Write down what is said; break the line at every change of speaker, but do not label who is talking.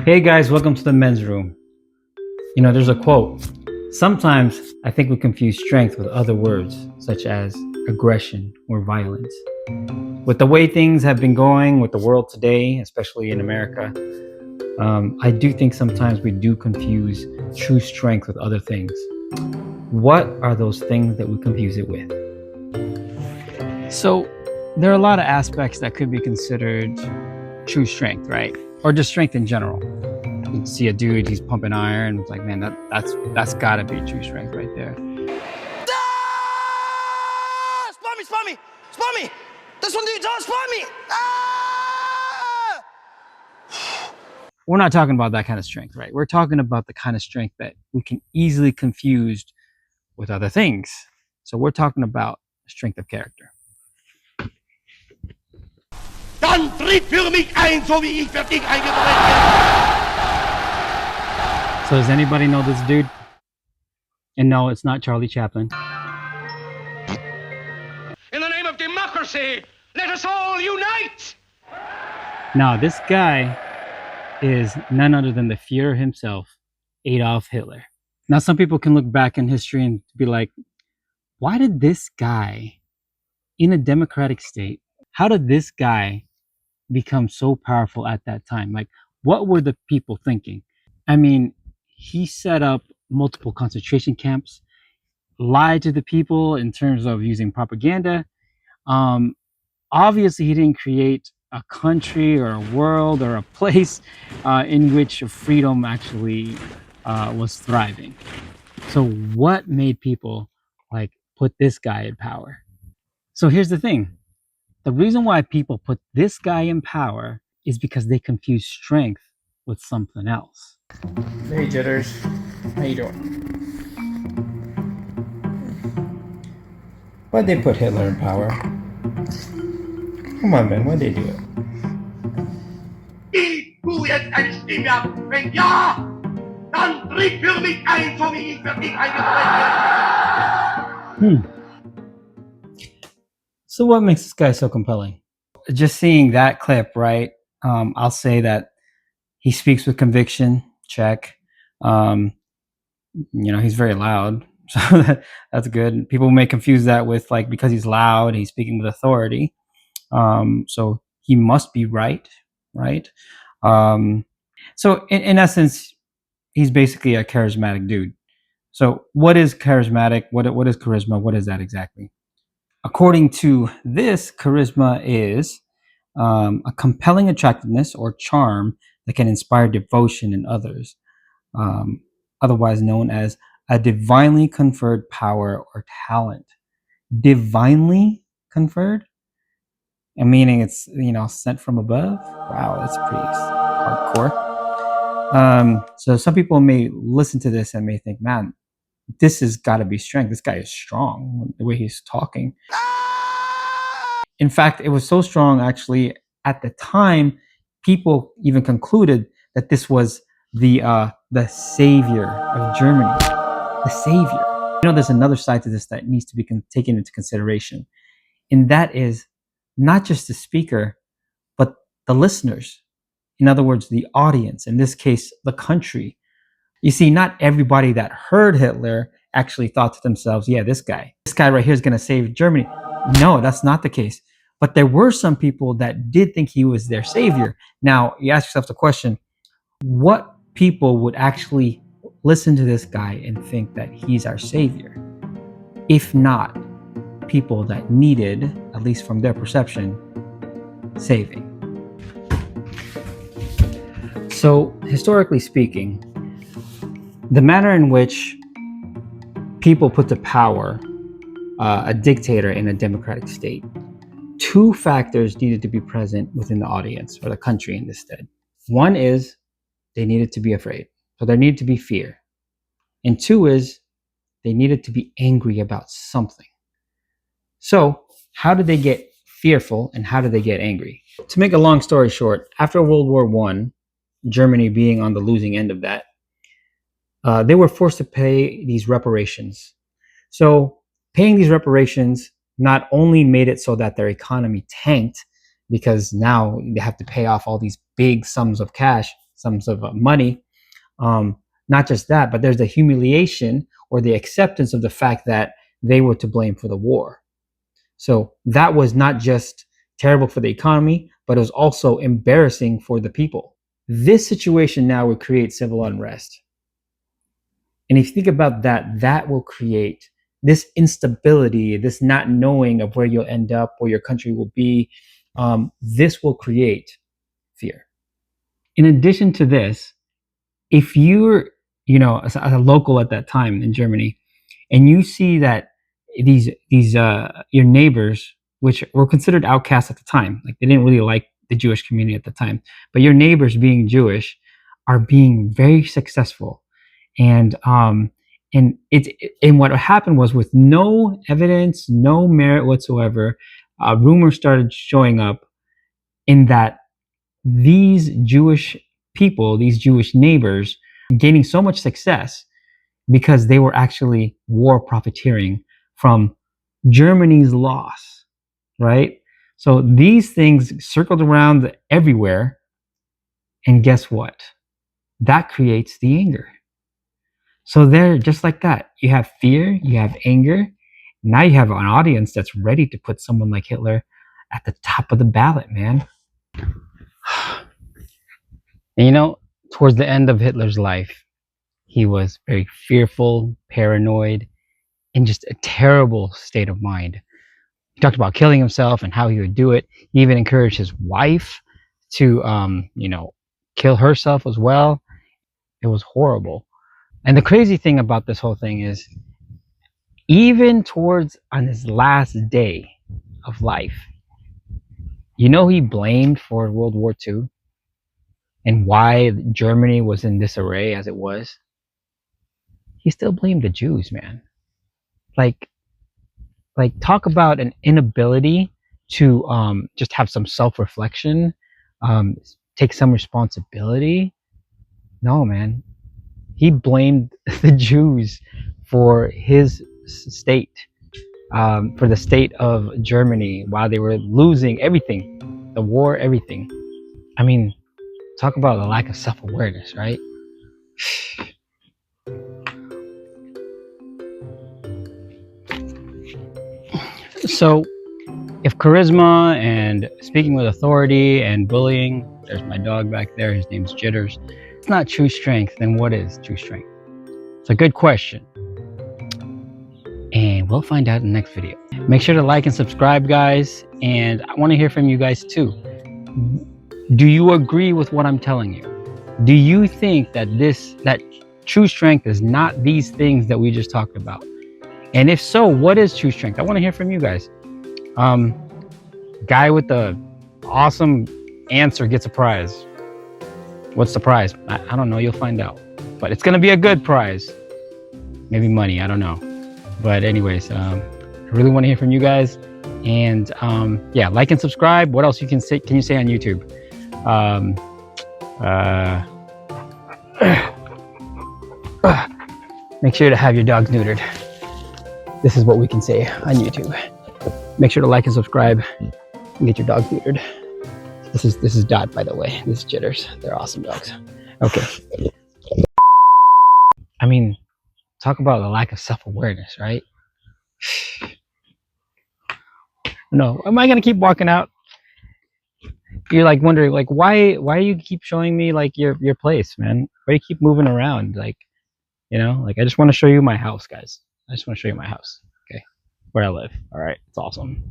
Hey guys, welcome to the men's room. You know, there's a quote. Sometimes I think we confuse strength with other words, such as aggression or violence. With the way things have been going with the world today, especially in America, I do think sometimes we do confuse true strength with other things. What are those things that we confuse it with? So, there are a lot of aspects that could be considered true strength, right? Or just strength in general. You see a dude, he's pumping iron. It's like, man, that's gotta be true strength right there.
Ah! Spot me! This one, dude, don't spot me! Ah!
We're not talking about that kind of strength, right? We're talking about the kind of strength that we can easily confuse with other things. So we're talking about strength of character.
Dann tritt für mich ein, so wie ich für dich eingetreten bin.
So does anybody know this dude? And no, it's not Charlie Chaplin.
In the name of democracy, let us all unite!
No, this guy is none other than the Führer himself, Adolf Hitler. Now, some people can look back in history and be like, why did this guy in a democratic state, how did this guy become so powerful at that time? Like, what were the people thinking? I mean, he set up multiple concentration camps, lied to the people in terms of using propaganda. Obviously, he didn't create a country or a world or a place in which freedom actually was thriving. So what made people like put this guy in power? So here's the thing. The reason why people put this guy in power is because they confuse strength with something else.
Hey Jitters, how you doing? Why'd they put Hitler in power? Come on, Ben, why'd they do it?
Gib du jetzt eine Stimme ab? Wenn ja, dann tritt für mich ein, so wie ich für dich eingetreten bin.
So what makes this guy so compelling? Just seeing that clip, right? I'll say that he speaks with conviction, check. He's very loud, so that's good. People may confuse that with like, because he's loud, he's speaking with authority. So he must be right? So in essence, he's basically a charismatic dude. So what is charismatic? What is charisma? What is that exactly? According to this, charisma is a compelling attractiveness or charm that can inspire devotion in others, otherwise known as a divinely conferred power or talent. Divinely conferred? And meaning it's, sent from above? Wow, that's pretty hardcore. So some people may listen to this and may think, man, this has got to be strength. This guy is strong, the way he's talking. In fact, it was so strong, actually, at the time, people even concluded that this was the savior of Germany. The savior. There's another side to this that needs to be taken into consideration. And that is not just the speaker, but the listeners. In other words, the audience, in this case, the country. You see, not everybody that heard Hitler actually thought to themselves, yeah, this guy right here is going to save Germany. No, that's not the case. But there were some people that did think he was their savior. Now, you ask yourself the question, what people would actually listen to this guy and think that he's our savior? If not people that needed, at least from their perception, saving. So, historically speaking, the manner in which people put to power a dictator in a democratic state, two factors needed to be present within the audience or the country in this stead. One is they needed to be afraid. So there needed to be fear. And two is they needed to be angry about something. So how did they get fearful and how did they get angry? To make a long story short, after World War I, Germany being on the losing end of that, they were forced to pay these reparations. So paying these reparations not only made it so that their economy tanked, because now they have to pay off all these big sums of cash, some sort of money. Not just that, but there's the humiliation or the acceptance of the fact that they were to blame for the war. So that was not just terrible for the economy, but it was also embarrassing for the people. This situation now would create civil unrest. And if you think about that, that will create this instability, this not knowing of where you'll end up, where your country will be. This will create fear. In addition to this, if you're, as a local at that time in Germany, and you see that these your neighbors, which were considered outcasts at the time, like they didn't really like the Jewish community at the time, but your neighbors being Jewish are being very successful, and what happened was, with no evidence, no merit whatsoever, rumors started showing up in that these Jewish people, these Jewish neighbors, gaining so much success because they were actually war profiteering from Germany's loss, right? So these things circled around everywhere. And guess what? That creates the anger. So there, just like that, you have fear, you have anger. Now you have an audience that's ready to put someone like Hitler at the top of the ballot, man. And towards the end of Hitler's life, he was very fearful, paranoid, in just a terrible state of mind. He talked about killing himself and how he would do it. He even encouraged his wife to, kill herself as well. It was horrible. And the crazy thing about this whole thing is, even on his last day of life, he blamed for World War II and why Germany was in disarray as it was. He still blamed the Jews, man. Like talk about an inability to just have some self-reflection, take some responsibility. No, man. He blamed the Jews for his state, for the state of Germany while they were losing everything, the war, everything. I mean, talk about a lack of self-awareness, right? So, if charisma and speaking with authority and bullying, there's my dog back there, his name's Jitters, it's not true strength, then what is true strength? It's a good question. And we'll find out in the next video. Make sure to like and subscribe, guys. And I want to hear from you guys too. Do you agree with what I'm telling you? Do you think that true strength is not these things that we just talked about? And if so, what is true strength? I want to hear from you guys. Guy with the awesome answer gets a prize. What's the prize? I don't know. You'll find out. But it's going to be a good prize. Maybe money. I don't know. But anyways, I really want to hear from you guys. And yeah, like and subscribe. What else can you say on YouTube? Make sure to have your dogs neutered. This is what we can say on YouTube. Make sure to like and subscribe and get your dogs neutered. This is Dot, by the way. This is Jitters. They're awesome dogs. Okay. I mean, talk about a lack of self-awareness, right? No, am I gonna keep walking out? You're like wondering, like, why you keep showing me like your place, man? Why do you keep moving around? Like, like I just want to show you my house, guys. I just want to show you my house, okay? Where I live. All right, it's awesome.